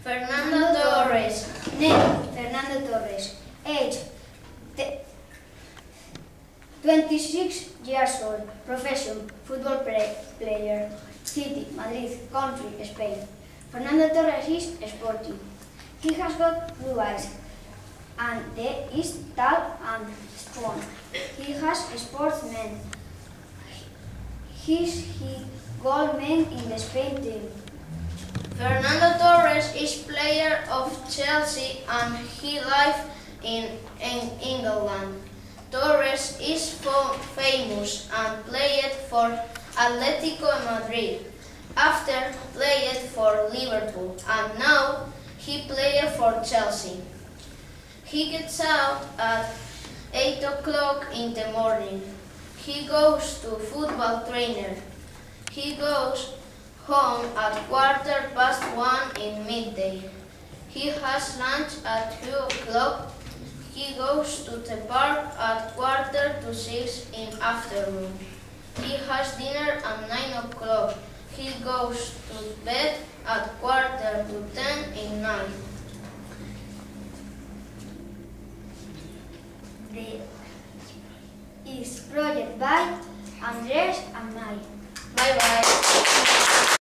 Fernando Torres. Name, Fernando Torres. Age, 26 years old. Profession, football player. City, Madrid. Country, Spain. Fernando Torres is sporty. He has got blue eyes and is tall and strong. He has sportsmen. He's goalman in the Spain team. Fernando Torres is player of Chelsea and he lives in England. Torres is famous and played for Atletico Madrid. After played for Liverpool and now he plays for Chelsea. He gets out at 8 o'clock in the morning. He goes to football trainer. He goes home at 1:15 in midday. He has lunch at 2 o'clock. He goes to the park at 5:45 in afternoon. He has dinner at 9 o'clock. He goes to bed at 9:45 in night. Is project by Andres and Mai. Bye bye.